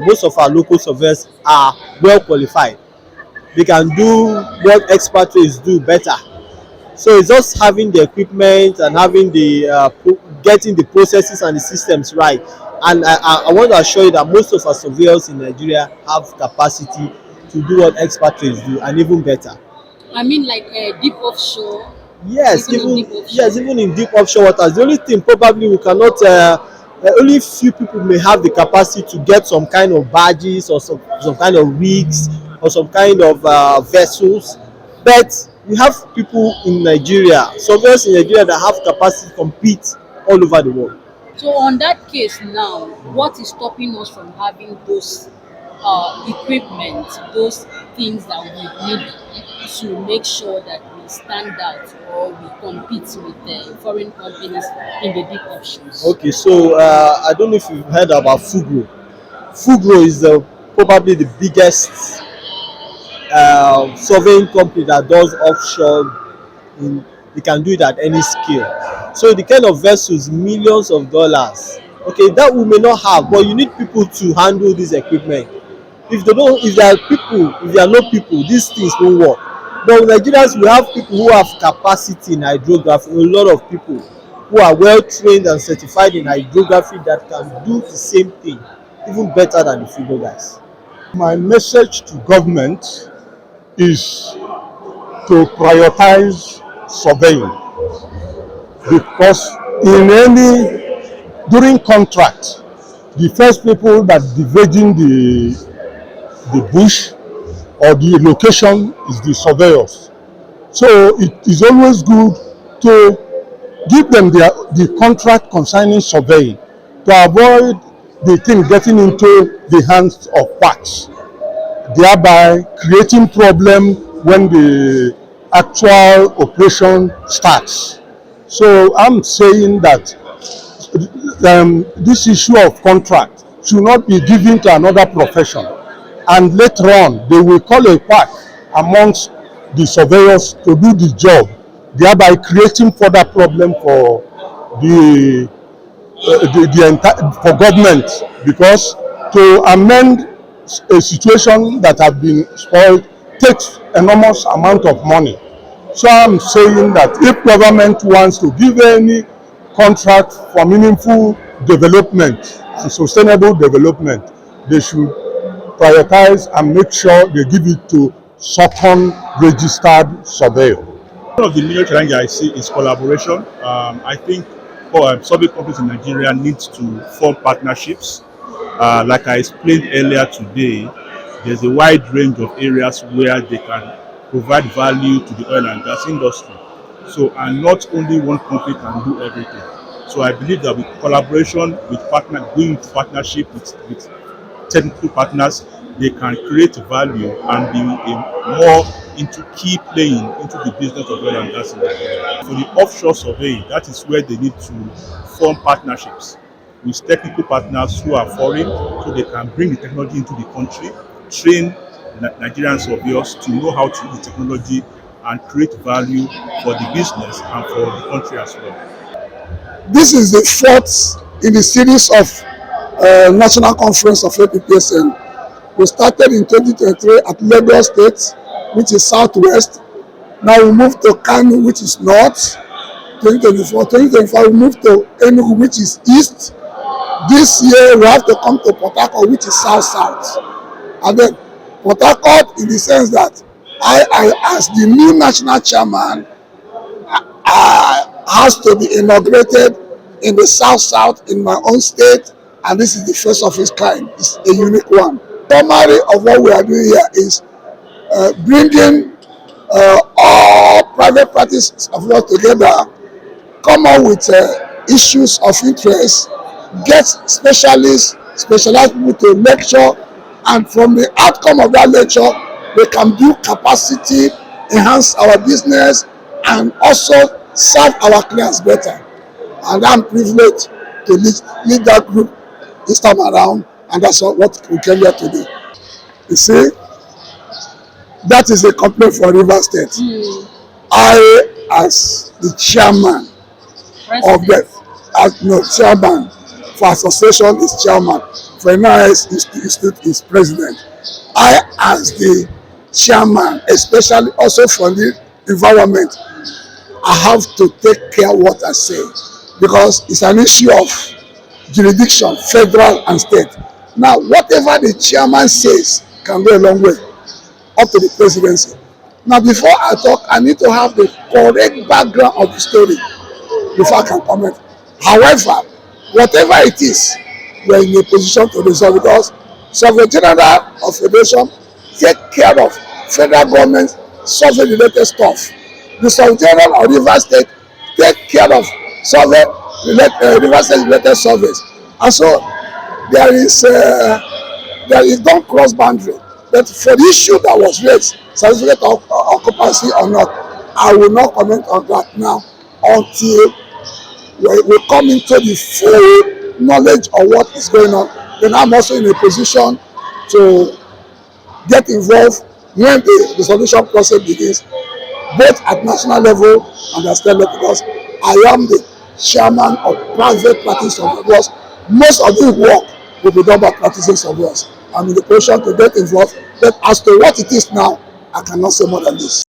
most of our local surveyors are well qualified. They can do what expatriates do better. So it's just having the equipment and having the getting the processes and the systems right. And I want to assure you that most of our surveyors in Nigeria have capacity to do what expatriates do, and even better. I mean, like deep offshore. Yes, Even in even deep offshore. yes, even in deep offshore waters. The only thing probably we cannot, only few people may have the capacity to get some kind of badges or some kind of rigs or some kind of vessels. But we have people in Nigeria, surveyors in Nigeria, that have capacity to compete all over the world. So on that case now, what is stopping us from having those equipment, those things that we need to make sure that we stand out or we compete with the foreign companies in the deep offshores? Okay, so I don't know if you've heard about Fugro. Fugro is probably the biggest surveying company that does offshore. They can do it at any scale. So the kind of vessels, millions of dollars. Okay, that we may not have, but you need people to handle this equipment. If they don't, if there are people, if there are no people, these things won't work. But in Nigerians, we have people who have capacity in hydrography. A lot of people who are well trained and certified in hydrography that can do the same thing, even better than the Fugro guys. My message to government is to prioritize surveying, because during contract, the first people that dividing the bush or the location is the surveyors. So it is always good to give them the contract concerning surveying, to avoid the thing getting into the hands of quacks, thereby creating problem when the actual operation starts. So I'm saying that this issue of contract should not be given to another profession, and later on they will call a quack amongst the surveyors to do the job, thereby creating further problem for for government, because to amend a situation that has been spoiled takes enormous amount of money. So I'm saying that if government wants to give any contract for meaningful development and sustainable development, they should prioritize and make sure they give it to second registered surveyor. One of the major challenges I see is collaboration. I think survey companies in Nigeria need to form partnerships. Like I explained earlier today, there's a wide range of areas where they can provide value to the oil and gas industry. So, and not only one company can do everything. So I believe that with collaboration, with doing partnership with technical partners, they can create value and be more into key playing into the business of oil and gas in Nigeria. For the offshore surveying, that is where they need to form partnerships with technical partners who are foreign, so they can bring the technology into the country, train Nigerian surveyors to know how to use the technology and create value for the business and for the country as well. This is the fourth in the series of National Conference of NNPCL. We started in 2023 at Lagos State, which is southwest. Now we moved to Kano, which is north. 2024, we moved to Enugu, which is east. This year we have to come to Port Harcourt, which is south-south. And then Port Harcourt, in the sense that I as the new national chairman, has to be inaugurated in the south-south in my own state, and this is the first of its kind. It's a unique one. The summary of what we are doing here is bringing all private practices of law together, come up with issues of interest, get specialized people to lecture, and from the outcome of that lecture, we can build capacity, enhance our business, and also serve our clients better. And I'm privileged to lead that group this time around, and that's what we came here to do. You see, that is a complaint for River State. I, as the chairman of the, chairman for association is chairman. Finance Institute is president. I, as the chairman, especially also from the environment, I have to take care what I say because it's an issue of jurisdiction, federal and state. Now, whatever the chairman says can go a long way up to the presidency. Now, before I talk, I need to have the correct background of the story before I can comment. However, whatever it is, we're in a position to resolve because Surveyor General of Federation take care of federal government survey related stuff. The Surveyor General of Rivers State take care of survey Rivers State related surveys. And so there is don't cross boundary. But for the issue that was raised, certificate of occupancy or not, I will not comment on that now until we come into the full knowledge of what is going on. Then I'm also in a position to get involved when the solution process begins, both at national level and at state level, because I am the chairman of private practice surveyors. Most of the work will be done by practicing surveyors. I'm in the position to get involved, but as to what it is now, I cannot say more than this.